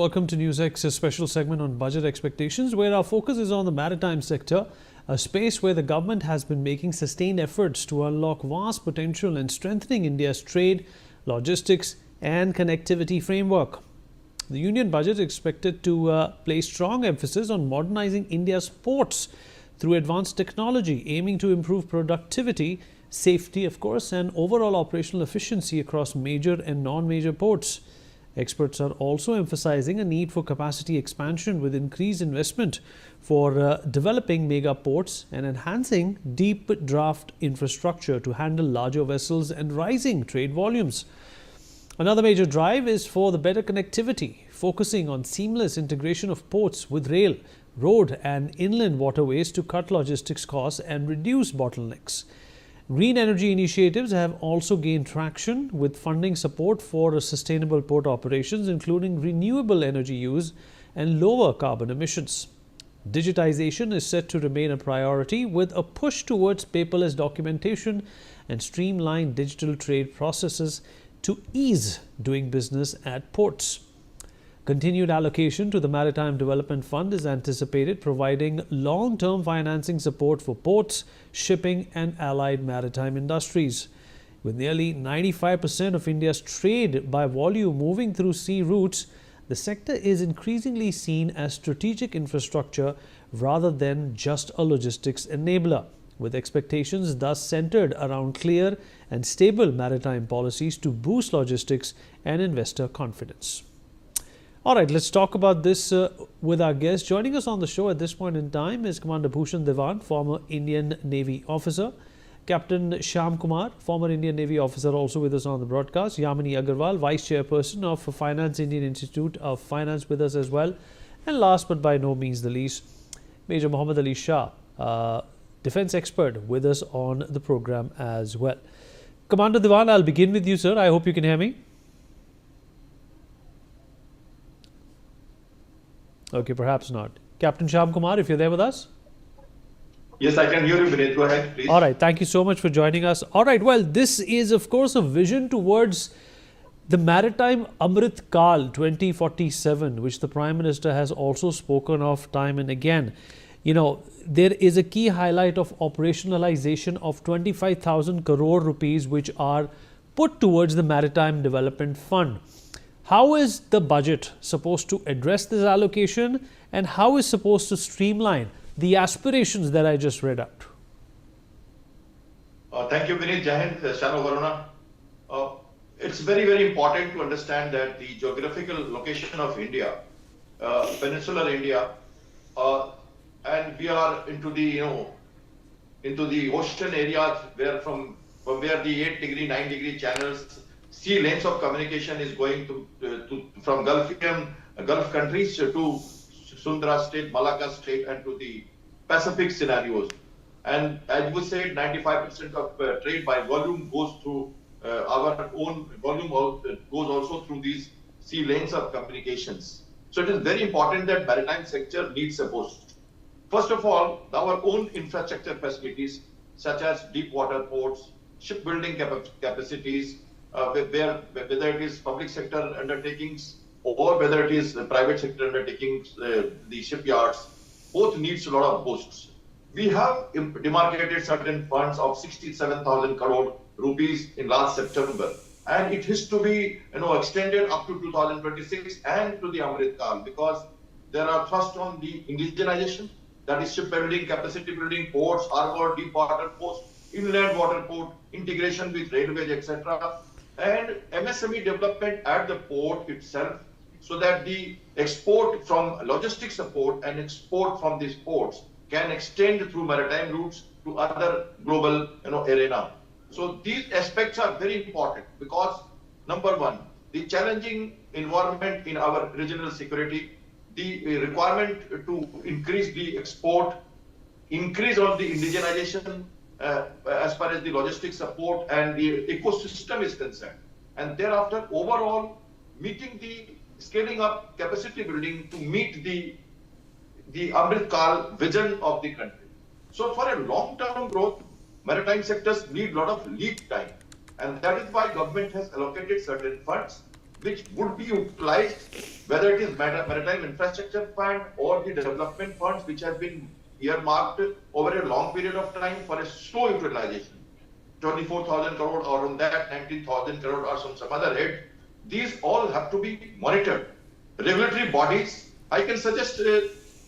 welcome to NewsX's special segment on budget expectations, where our focus is on the maritime sector, a space where the government has been making sustained efforts to unlock vast potential and strengthening India's trade, logistics and connectivity framework. The Union budget is expected to place strong emphasis on modernizing India's ports through advanced technology, aiming to improve productivity, safety, of course, and overall operational efficiency across major and non-major ports. Experts are also emphasizing a need for capacity expansion with increased investment for developing mega ports and enhancing deep draft infrastructure to handle larger vessels and rising trade volumes. Another major drive is for the better connectivity, focusing on seamless integration of ports with rail, road and inland waterways to cut logistics costs and reduce bottlenecks. Green energy initiatives have also gained traction with funding support for sustainable port operations, including renewable energy use and lower carbon emissions. Digitization is set to remain a priority with a push towards paperless documentation and streamlined digital trade processes to ease doing business at ports. Continued allocation to the Maritime Development Fund is anticipated, providing long-term financing support for ports, shipping and allied maritime industries. With nearly 95% of India's trade by volume moving through sea routes, the sector is increasingly seen as strategic infrastructure rather than just a logistics enabler, with expectations thus centered around clear and stable maritime policies to boost logistics and investor confidence. All right, let's talk about this with our guest. Joining us on the show at this point in time is Commander Bhushan Dewan, former Indian Navy officer. Captain Shyam Kumar, former Indian Navy officer, also with us on the broadcast. Yamini Agarwal, Vice Chairperson of Finance Indian Institute of Finance, with us as well. And last but by no means the least, Major Muhammad Ali Shah, defense expert, with us on the program as well. Commander Dewan, I'll begin with you, sir. I hope you can hear me. Okay, perhaps not. Captain Shyam Kumar, if you're there with us. Yes, I can hear you, Vineet. Go ahead, please. All right, thank you so much for joining us. All right, well, this is, of course, a vision towards the Maritime Amrit Kal 2047, which the Prime Minister has also spoken of time and again. You know, there is a key highlight of operationalization of 25,000 crore rupees, which are put towards the Maritime Development Fund. How is the budget supposed to address this allocation, and how is supposed to streamline the aspirations that I just read out? Thank you, Vineet. Jai Hind, Shano Varuna. It's very, very important to understand that the geographical location of India, peninsular India, and we are into the into the ocean areas where from where the 8-degree, 9-degree channels, sea lanes of communication is going from Gulf countries to Sundra State, Malacca State, and to the Pacific scenarios. And as you said, 95% of trade by volume goes through our own volume, goes also through these sea lanes of communications. So it is very important that maritime sector needs a boost. First of all, our own infrastructure facilities, such as deep water ports, shipbuilding capacities, whether it is public sector undertakings or whether it is private sector undertakings, the shipyards, both needs a lot of boosts. We have demarcated certain funds of 67,000 crore rupees in last September, and it is to be extended up to 2026 and to the Amrit Kal, because there are thrust on the indigenization, that is shipbuilding, capacity building, ports, harbor, deep water ports, inland water port, integration with railways, etc. And MSME development at the port itself, so that the export from logistics support and export from these ports can extend through maritime routes to other global arena. So these aspects are very important because, number one, the challenging environment in our regional security, the requirement to increase the export, increase on the indigenization as far as the logistics support and the ecosystem is concerned. And thereafter, overall, meeting the scaling up capacity building to meet the Amrit Kal vision of the country. So for a long-term growth, maritime sectors need a lot of lead time. And that is why government has allocated certain funds. which would be utilized, whether it is maritime infrastructure fund or the development funds, which have been earmarked over a long period of time for a slow utilization. 24,000 crore or on that 19,000 crore or some other head. These all have to be monitored. Regulatory bodies, I can suggest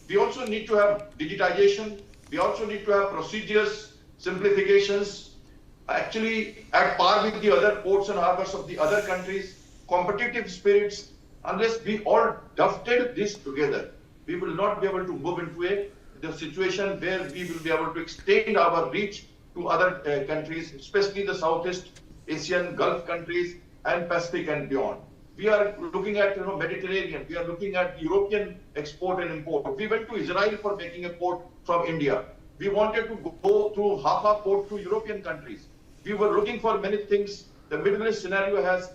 we also need to have digitization. We also need to have procedures, simplifications, actually at par with the other ports and harbors of the other countries, competitive spirits. Unless we all dovetail this together, we will not be able to move into the situation where we will be able to extend our reach to other countries, especially the Southeast Asian Gulf countries and Pacific and beyond. We are looking at Mediterranean. We are looking at European export and import. We went to Israel for making a port from India. We wanted to go through Haifa port to European countries. We were looking for many things. The Middle East scenario has,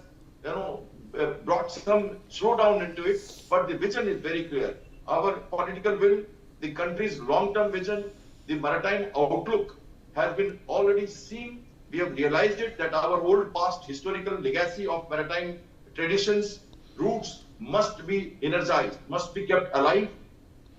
brought some slowdown into it, but the vision is very clear. Our political will, the country's long-term vision, the maritime outlook has been already seen. We have realized it that our old past historical legacy of maritime traditions, roots must be energized, must be kept alive.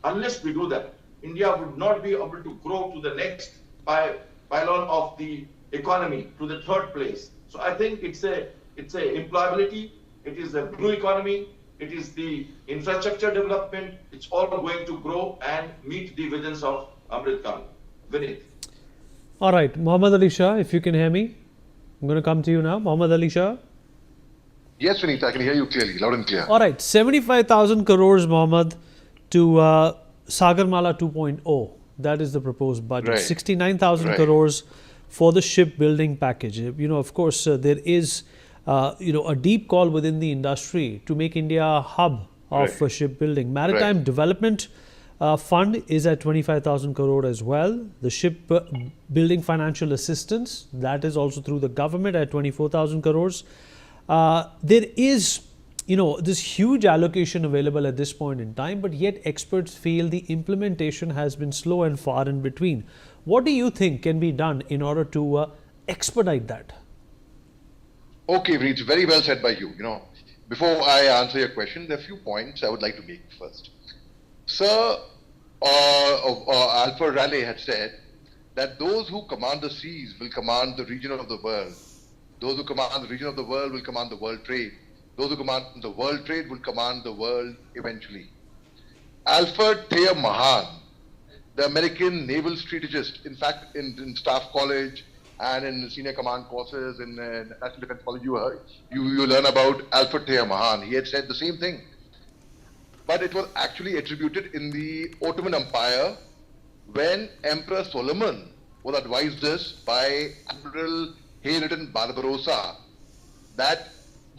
Unless we do that, India would not be able to grow to the next pylon of the economy, to the third place. So I think it's a employability, it is a blue economy, it is the infrastructure development. It's all going to grow and meet the visions of Amrit Khan. Vinit. All right, Mohammad Ali Shah, if you can hear me, I'm going to come to you now. Mohammad Ali Shah. Yes, Vineet, I can hear you clearly, loud and clear. All right, 75,000 crores, Mohammad, to Sagarmala 2.0. That is the proposed budget. Right. 69,000 Right. crores for the shipbuilding package. Of course, there is, a deep call within the industry to make India a hub of Right. shipbuilding. Maritime Right. Development Fund is at 25,000 crore as well. The ship building financial assistance, that is also through the government at 24,000 crores. There is, this huge allocation available at this point in time, but yet experts feel the implementation has been slow and far in between. What do you think can be done in order to expedite that? Okay, Vineet, very well said by you. Before I answer your question, there are a few points I would like to make first. Sir Alfred Raleigh had said that those who command the seas will command the region of the world. Those who command the region of the world will command the world trade. Those who command the world trade will command the world eventually. Alfred Thayer Mahan, the American naval strategist, in fact, in Staff College and in senior command courses in National Defense College, you learn about Alfred Thayer Mahan. He had said the same thing. But it was actually attributed in the Ottoman Empire when Emperor Solomon was advised this by Admiral Hayreddin Barbarossa that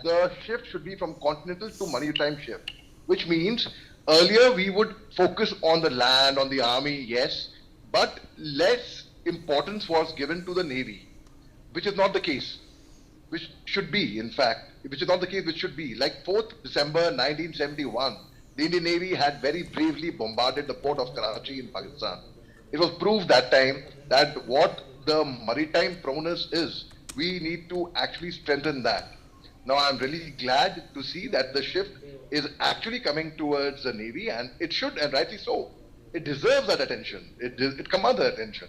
the shift should be from continental to maritime shift, which means earlier we would focus on the land, on the army, yes, but less importance was given to the navy, which is not the case, which should be, in fact, which is not the case, which should be. Like 4th December 1971, the Indian Navy had very bravely bombarded the port of Karachi in Pakistan. It was proved that time that what the maritime prowess is, we need to actually strengthen that. Now, I'm really glad to see that the shift is actually coming towards the Navy, and it should, and rightly so. It deserves that attention. It commands that attention.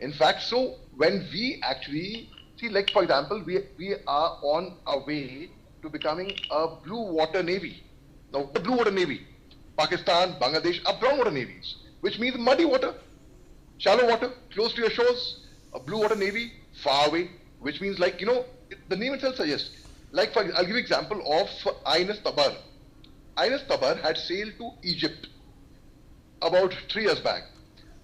In fact, so when we actually see, like for example, we are on our way to becoming a blue water navy. Now, the blue water navy, Pakistan, Bangladesh are brown water navies, which means muddy water, shallow water, close to your shores. A blue water navy, far away, which means like, the name itself suggests. Like, I'll give you an example of INS Tabar. INS Tabar had sailed to Egypt about 3 years back.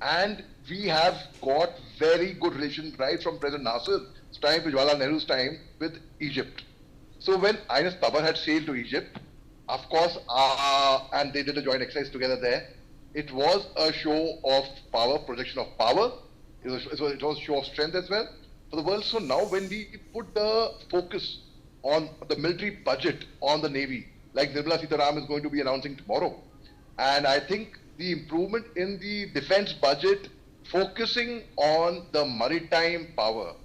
And we have got very good relations right from President Nasser's time to Jawaharlal Nehru's time with Egypt. So when INS Tabar had sailed to Egypt, of course, and they did a joint exercise together there, it was a show of power, projection of power. It was a show of strength as well for the world. So now when we put the focus on the military budget on the Navy, like Nirmala Sitaram is going to be announcing tomorrow, and I think the improvement in the defense budget, focusing on the maritime power,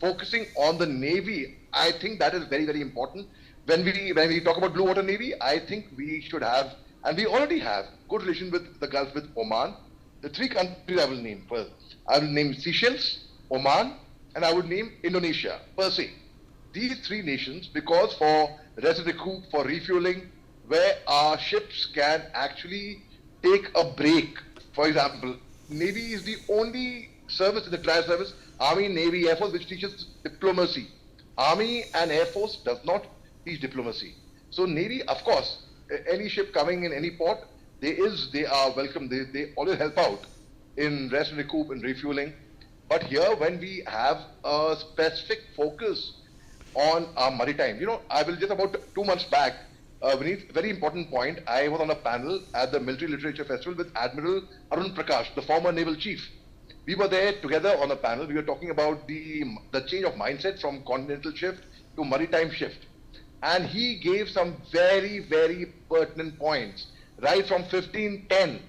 focusing on the Navy, I think that is very, very important. when we talk about blue water navy, I think we should have, and we already have, good relation with the Gulf, with Oman. The three countries I will name first. I will name Seychelles, Oman, and I would name Indonesia per se. These three nations, because for rest recoup, for refueling, where our ships can actually take a break. For example, Navy is the only service in the trial service, Army, Navy, Air Force, which teaches diplomacy. Army and Air Force does not teach diplomacy. So Navy, of course, any ship coming in any port, they are welcome. They always help out in rest and recoup and refueling. But here, when we have a specific focus on our maritime, I will just about 2 months back, Vineet, very important point. I was on a panel at the Military Literature Festival with Admiral Arun Prakash, the former naval chief. We were there together on a panel. We were talking about the change of mindset from continental shift to maritime shift. And he gave some very, very pertinent points, right from 1510,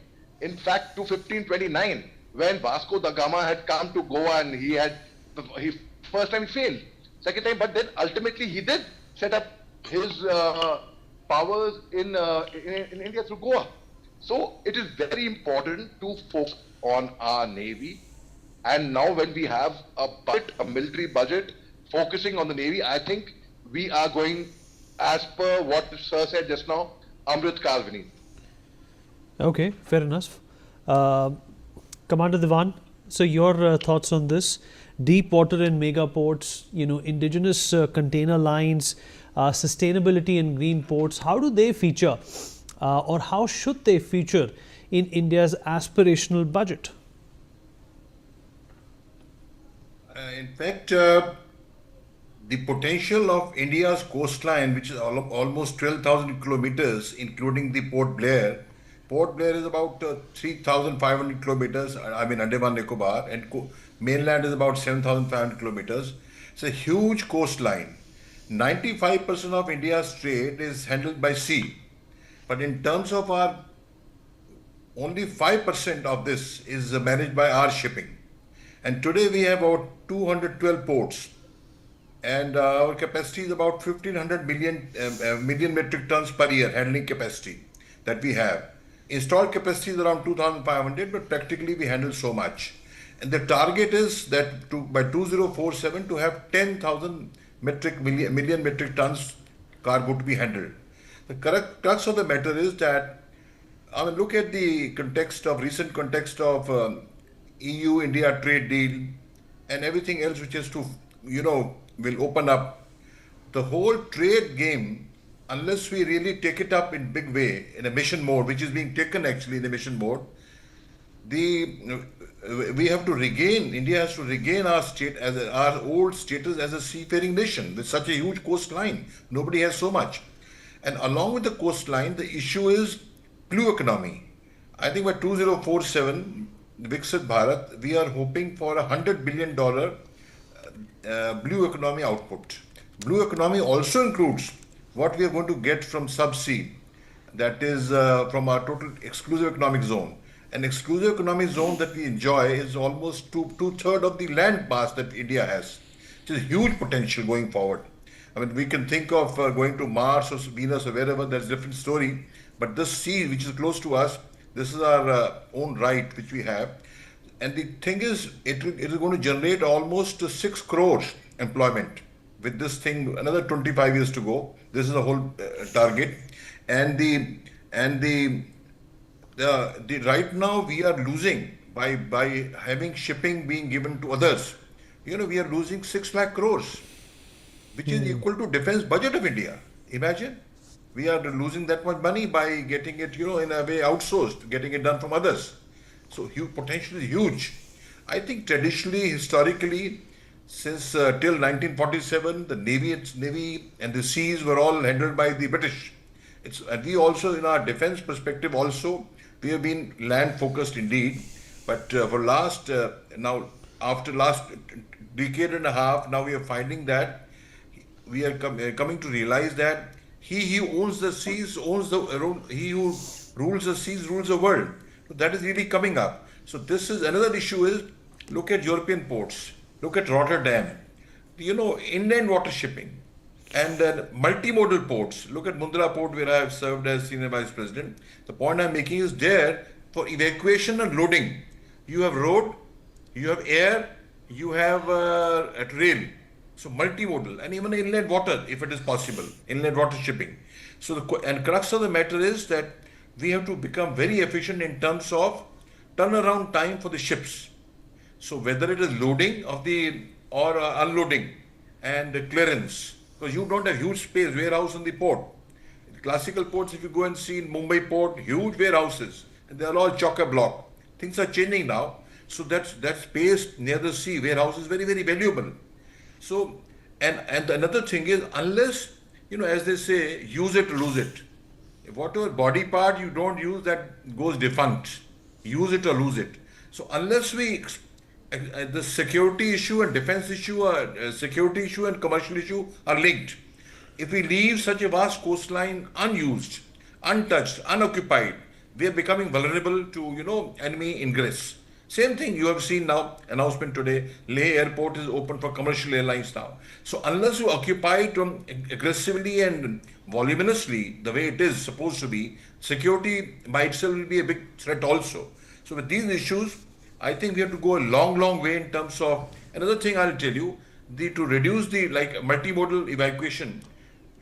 in fact, to 1529, when Vasco da Gama had come to Goa and he first time he failed, second time, but then ultimately he did set up his powers in India through Goa. So it is very important to focus on our Navy. And now when we have a budget, a military budget, focusing on the Navy, I think we are going as per what Sir said just now, Amrit Kalvini. Okay, fair enough. Commander Diwan, so your thoughts on this? Deep water and mega ports, indigenous container lines, sustainability and green ports, how do they feature or how should they feature in India's aspirational budget? In fact, the potential of India's coastline, which is almost 12,000 kilometers, including the Port Blair. Port Blair is about 3,500 kilometers, Andaman Nicobar, and mainland is about 7,500 kilometers. It's a huge coastline. 95% of India's trade is handled by sea. But in terms of our, only 5% of this is managed by our shipping. And today we have about 212 ports. And our capacity is about 1,500 million metric tons per year handling capacity that we have. Installed capacity is around 2,500, but practically we handle so much. And the target is that by 2047 to have 10,000 million metric tons cargo to be handled. The correct crux of the matter is that, look at the recent context of EU-India trade deal and everything else which is to, will open up. The whole trade game, unless we really take it up in big way, in a mission mode, which is being taken actually in a mission mode, we have to regain, India has to regain our old status as a seafaring nation with such a huge coastline. Nobody has so much. And along with the coastline, the issue is blue economy. I think by 2047, Viksit Bharat, we are hoping for $100 billion blue economy output. Blue economy also includes what we are going to get from subsea, that is from our total exclusive economic zone. An exclusive economic zone that we enjoy is almost two-thirds of the land mass that India has, which is huge potential going forward. We can think of going to Mars or Venus or wherever, that's a different story. But this sea, which is close to us, this is our own right, which we have. And the thing is, it is going to generate almost 6 crores employment. With this thing, another 25 years to go. This is the whole target. And right now we are losing by having shipping being given to others. We are losing 6 lakh crores, which is equal to defense budget of India. Imagine. We are losing that much money by getting it, in a way outsourced, getting it done from others. So potential is huge. I think traditionally, historically, since till 1947, the Navy and the seas were all handled by the British. And we also, in our defense perspective also, we have been land focused indeed. But after last decade and a half, now we are finding that we are coming to realize that he who owns the seas he who rules the seas rules the world. So that is really coming up. So this is another issue is, look at European ports, look at Rotterdam, inland water shipping. and multimodal ports. Look at Mundra Port, where I have served as senior vice president. The point I'm making is there for evacuation and loading. You have road, you have air, you have at rail. So multimodal, and even inland water, if it is possible, inland water shipping. So and crux of the matter is that we have to become very efficient in terms of turnaround time for the ships. So whether it is loading of the or unloading and clearance, because you don't have huge space warehouse in the port. Classical ports, if you go and see in Mumbai port, huge warehouses, and they are all chocker block. Things are changing now, so that space near the sea warehouse is very valuable. So, and another thing is, unless as they say, use it, lose it. Whatever body part you don't use, that goes defunct. Use it or lose it. So unless the security issue and defense issue, security issue and commercial issue are linked. If we leave such a vast coastline unused, untouched, unoccupied, we are becoming vulnerable to enemy ingress. Same thing you have seen now, announcement today, Leh airport is open for commercial airlines now. So unless you occupy it aggressively and voluminously the way it is supposed to be, security by itself will be a big threat also. So with these issues, I think we have to go a long way in terms of, another thing I'll tell you, to reduce the multimodal evacuation,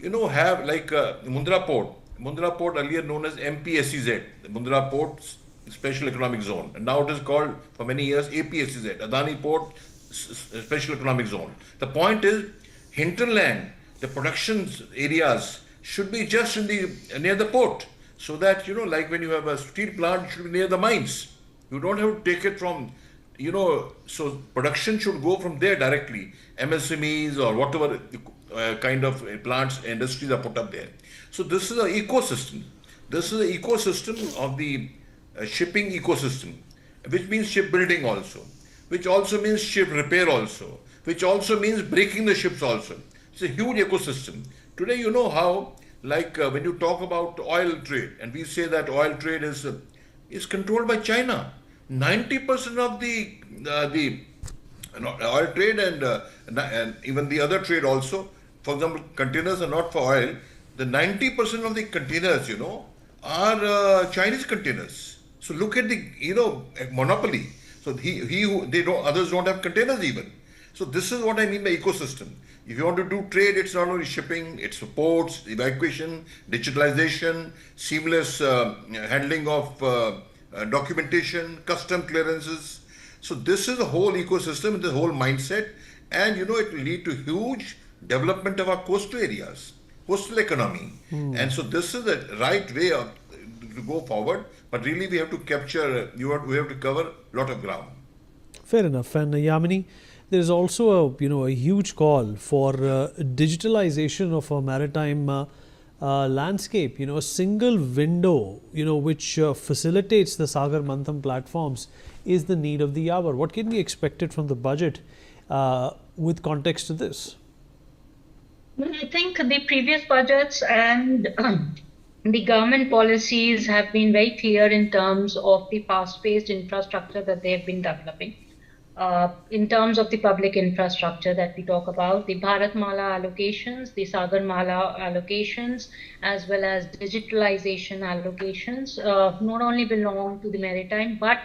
have Mundra Port. Mundra Port earlier known as MPSEZ, the Mundra Port Special Economic Zone. And now it is called for many years APSEZ, Adani Port Special Economic Zone. The point is, hinterland, the production areas should be just near the port. So that, like when you have a steel plant, it should be near the mines. You don't have to take it from, so production should go from there directly. MSMEs or whatever kind of plants, industries are put up there. So this is an ecosystem. This is an ecosystem of the shipping ecosystem, which means shipbuilding also, which also means ship repair also, which also means breaking the ships also. It's a huge ecosystem. Today, you know how, when you talk about oil trade, and we say that oil trade is controlled by China. 90% of the oil trade and even the other trade also, for example, containers are not for oil. The 90% of the containers, are Chinese containers. So look at the monopoly. So others don't have containers even. So this is what I mean by ecosystem. If you want to do trade, it's not only shipping, it's ports, evacuation, digitalization, seamless handling of documentation, custom clearances. So this is a whole ecosystem, the whole mindset, and it will lead to huge development of our coastal areas, coastal economy. And so this is the right way to go forward, but really we have to we have to cover a lot of ground. Fair enough. And Yamini, there is also a huge call for digitalization of our maritime landscape. A single window which facilitates the Sagar Mantham platforms is the need of the hour. What can be expected from the budget with context to this? Well, I think the previous budgets and the government policies have been very clear in terms of the fast-paced infrastructure that they have been developing. In terms of the public infrastructure that we talk about, the Bharatmala allocations, the Sagarmala allocations, as well as digitalization allocations, not only belong to the maritime, but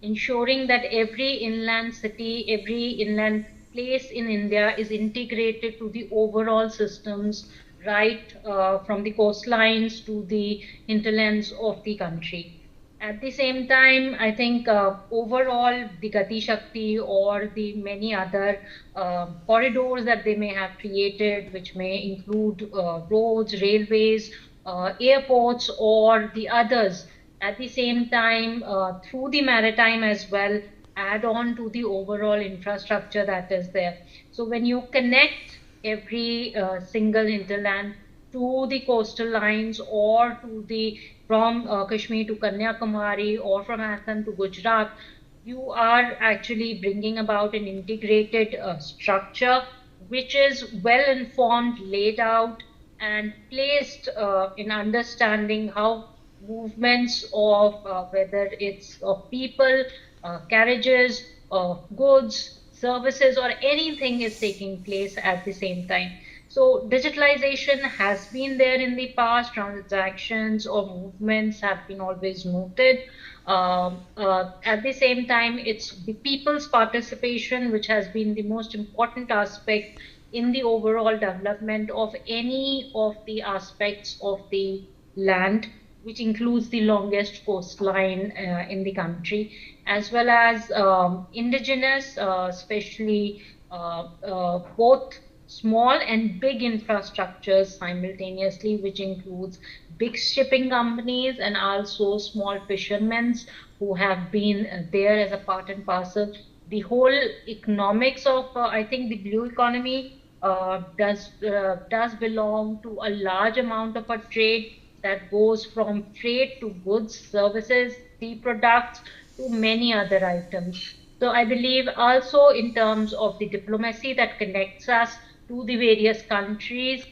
ensuring that every inland city, every inland place in India is integrated to the overall systems, right from the coastlines to the hinterlands of the country. At the same time, I think overall the Gati Shakti or the many other corridors that they may have created, which may include roads, railways, airports, or the others, at the same time through the maritime as well, add on to the overall infrastructure that is there. So when you connect every single hinterland to the coastal lines or to the from Kashmir to Kanyakumari or from Assam to Gujarat, you are actually bringing about an integrated structure which is well informed, laid out, and placed in understanding how movements of whether it's of people, carriages, goods, services, or anything is taking place at the same time. So digitalization has been there in the past. Transactions or movements have been always noted. At the same time, it's the people's participation which has been the most important aspect in the overall development of any of the aspects of the land, which includes the longest coastline in the country, as well as indigenous, especially both small and big infrastructures simultaneously, which includes big shipping companies and also small fishermen who have been there as a part and parcel. The whole economics of, I think, the blue economy does belong to a large amount of a trade that goes from trade to goods, services, tea products to many other items. So I believe also in terms of the diplomacy that connects us to the various countries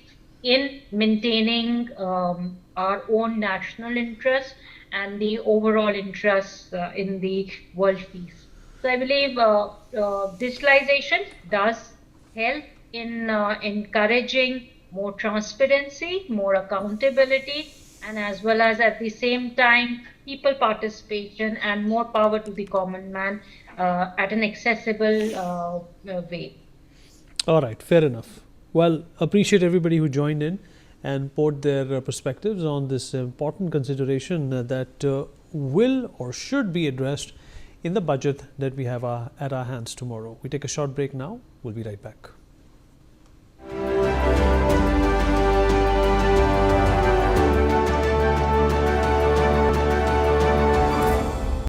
in maintaining our own national interests and the overall interests in the world peace. So I believe digitalization does help in encouraging more transparency, more accountability, and as well as at the same time, people participation and more power to the common man at an accessible way. All right, fair enough. Well, appreciate everybody who joined in and poured their perspectives on this important consideration that will or should be addressed in the budget that we have at our hands tomorrow. We take a short break now. We'll be right back.